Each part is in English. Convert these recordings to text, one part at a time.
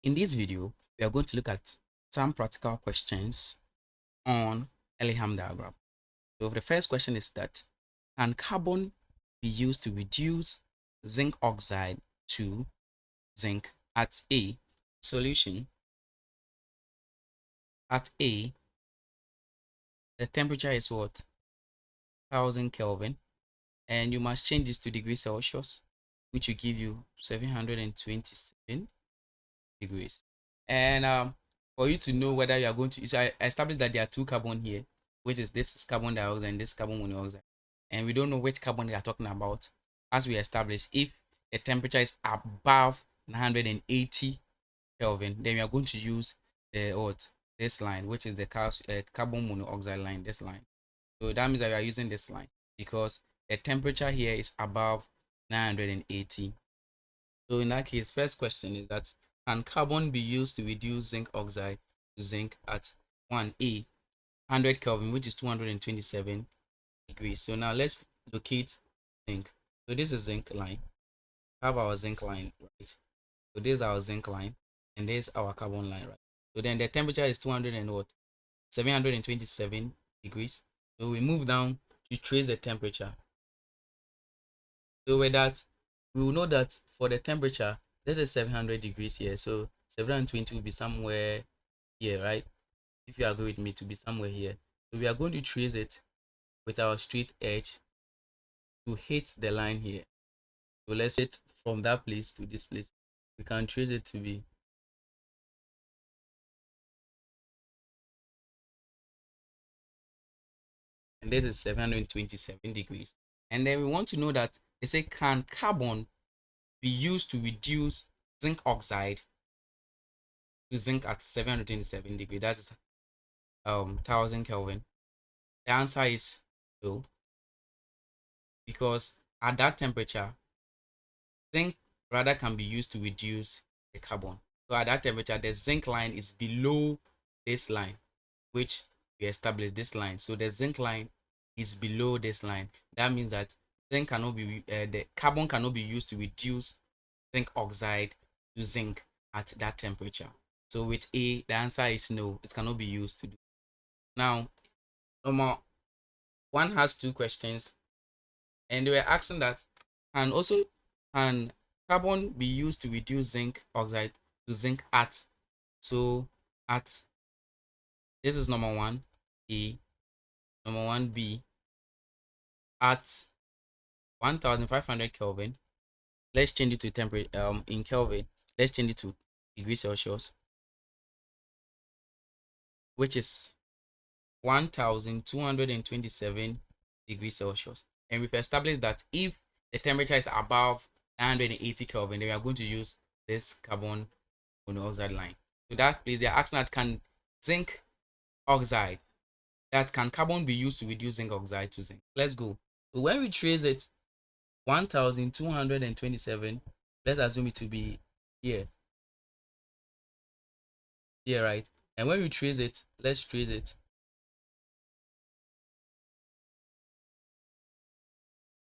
In this video, we are going to look at some practical questions on Ellingham diagram. So the first question is that, can carbon be used to reduce zinc oxide to zinc at A? Solution: at A, the temperature is what? 1000 Kelvin, and you must change this to degrees Celsius, which will give you 727 degrees. And for you to know whether you are going to, so I established that there are two carbon here, which is this is carbon dioxide and this carbon monoxide, and we don't know which carbon they are talking about. As we established, if the temperature is above 980 Kelvin, then we are going to use this line, which is the carbon monoxide line, this line. So that means that we are using this line because the temperature here is above 980. So in that case, first question is that, can carbon be used to reduce zinc oxide to zinc at 1A, 100 Kelvin, which is 227 degrees? So now let's locate zinc. So this is zinc line. We have our zinc line, right? So this is our zinc line, and this is our carbon line, right? So then the temperature is 727 degrees. So we move down to trace the temperature. So with that, we will know that for the temperature, this is 700 degrees here, so 720 will be somewhere here, right? If you agree with me, to be somewhere here. So we are going to trace it with our straight edge to hit the line here. So let's hit from that place to this place. We can trace it to be and this is 727 degrees. And then we want to know that they say, can carbon be used to reduce zinc oxide to zinc at 727 degrees? That is 1000 Kelvin. The answer is no, because at that temperature, zinc rather can be used to reduce the carbon. So at that temperature, the zinc line is below this line, which we established this line. So the zinc line is below this line. That means that zinc cannot be the carbon cannot be used to reduce zinc oxide to zinc at that temperature. So with A, the answer is no, it cannot be used to do. Now, number one has two questions, and they were asking that, can carbon be used to reduce zinc oxide to zinc at, so at, this is number one A, number one B, at 1500 Kelvin. Let's change it to temperature in Kelvin. Let's change it to degrees Celsius, which is 1227 degrees Celsius. And we've established that if the temperature is above 980 Kelvin, then we are going to use this carbon monoxide line. So that place, they are asking that, can zinc oxide, that can carbon be used to reduce zinc oxide to zinc? Let's go. So when we trace it, 1227, let's assume it to be here, right? And when we trace it, let's trace it.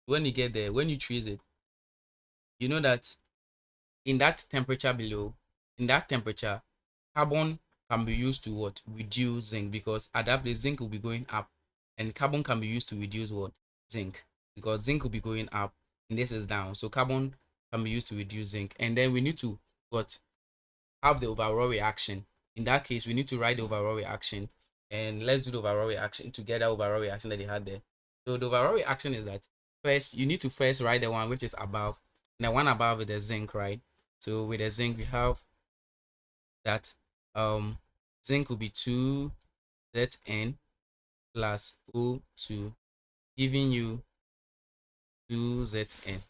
When you get there, when you trace it, you know that in that temperature below, in that temperature, carbon can be used to what? Reduce zinc, because at that place zinc will be going up, and carbon can be used to reduce what? Zinc, because zinc will be going up and this is down. So carbon can be used to reduce zinc, and then we need to what? Have the overall reaction. In that case, we need to write the overall reaction, and let's do the overall reaction together. Overall reaction that they had there. So the overall reaction is that, first you need to first write the one which is above, and the one above is the zinc, right? So with the zinc, we have that zinc will be 2Zn plus O2, giving you 2Zn,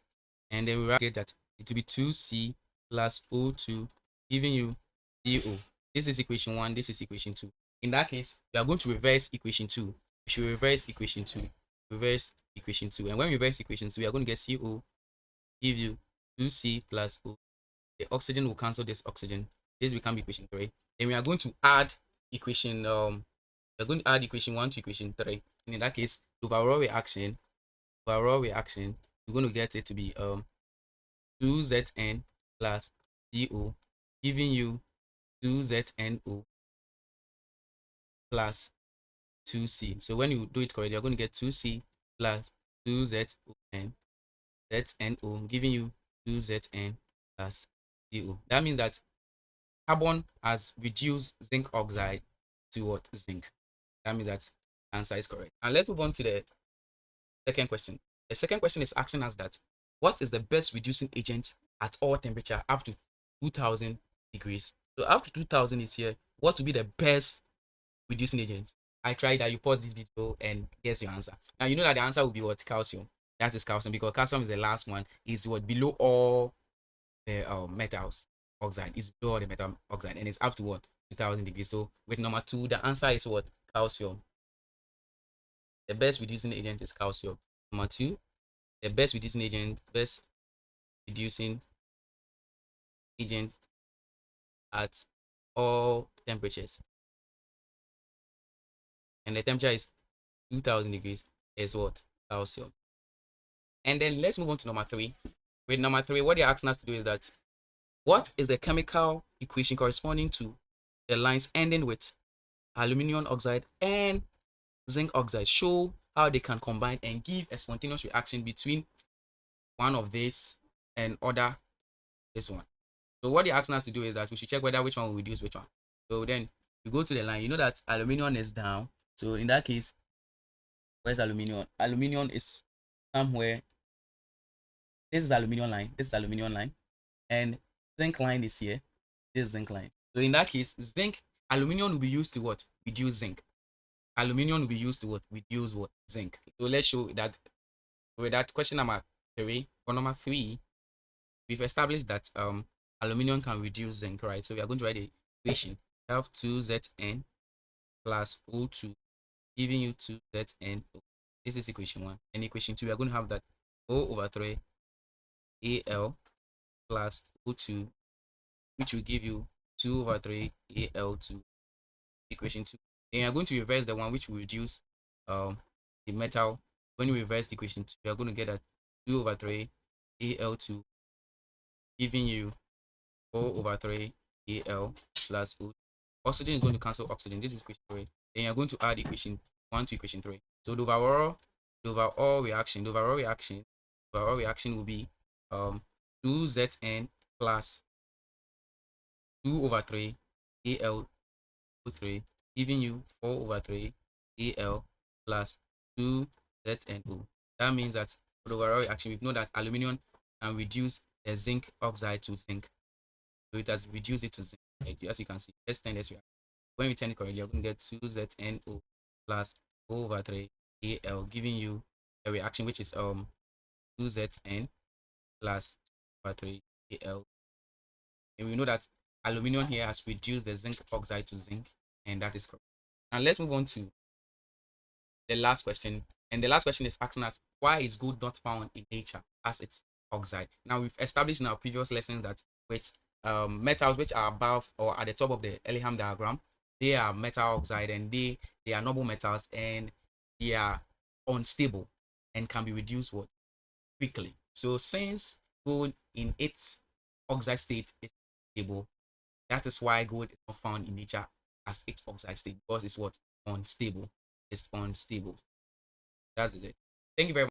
and then we get that it will be 2C plus O2, giving you CO. This is equation 1, this is equation 2. In that case, we are going to reverse equation 2. We should reverse equation 2. Reverse equation 2. And when we reverse equation 2, we are going to get CO, give you 2C plus O. The oxygen will cancel this oxygen. This becomes equation 3. Then we are going to add equation we're going to add equation 1 to equation 3. And in that case, the overall reaction, we're going to get it to be 2Zn plus CO, giving you 2ZNO plus 2C. So when you do it correctly, you're going to get 2C plus 2ZON, ZNO, giving you 2ZN plus CO. That means that carbon has reduced zinc oxide to what? Zinc. That means that answer is correct. And let's move on to the second question. The second question is asking us that what is the best reducing agent at all temperature up to 2000 degrees? So up to 2000 is here. What would be the best reducing agent? I tried that. You pause this video and guess your answer. Now you know that the answer will be what? Calcium. That is calcium, because calcium is the last one. Is what below all the metals oxide. Is below all the metal oxide, and it's up to what? 2000 degrees. So with number 2, the answer is what? Calcium. The best reducing agent is calcium. Number 2, the best reducing agent at all temperatures, and the temperature is 2000 degrees, is what? Calcium. And then let's move on to number 3. With number 3, what they're asking us to do is that what is the chemical equation corresponding to the lines ending with aluminum oxide and zinc oxide? Show how they can combine and give a spontaneous reaction between one of this and other this one. So what they're asking us to do is that we should check whether which one will reduce which one. So then you go to the line. You know that aluminum is down. So in that case, where's aluminum? Aluminum is somewhere. This is aluminum line. This is aluminum line. And zinc line is here. This is zinc line. So in that case, aluminum will be used to what? Reduce zinc. Aluminum will be used to what? Reduce what? Zinc. So let's show that with that question number 3. For number 3, we've established that aluminum can reduce zinc, right? So we are going to write the equation. We have 2Zn plus O2 giving you 2ZnO. This is equation 1. And equation 2, we are going to have that O/3 Al plus O2, which will give you 2/3 Al2. Equation 2. Then you are going to reverse the one which will reduce the metal. When you reverse the equation 2, you are going to get that 2/3 Al2 giving you 4/3 Al plus O. Oxygen is going to cancel oxygen. This is equation 3. Then you're going to add equation 1 to equation 3. So the overall reaction will be 2Zn plus 2/3 Al3, giving you 4/3 Al plus 2ZnO. That means that for the overall reaction, we know that aluminum can reduce the zinc oxide to zinc. So it has reduced it to zinc. As you can see, let's turn this reaction. When we turn it correctly, you're going to get 2ZnO plus 4/3 Al, giving you a reaction which is 2Zn plus 4/3 Al. And we know that aluminum here has reduced the zinc oxide to zinc, and that is correct. Now let's move on to the last question. And the last question is asking us, why is gold not found in nature as its oxide? Now we've established in our previous lesson that with metals which are above or at the top of the Ellingham diagram, they are metal oxide, and they are noble metals, and they are unstable and can be reduced what? Quickly. So since gold in its oxide state is stable, that is why gold is not found in nature as its oxide state, because it's what? Unstable. It's unstable. That's it. Thank you very much.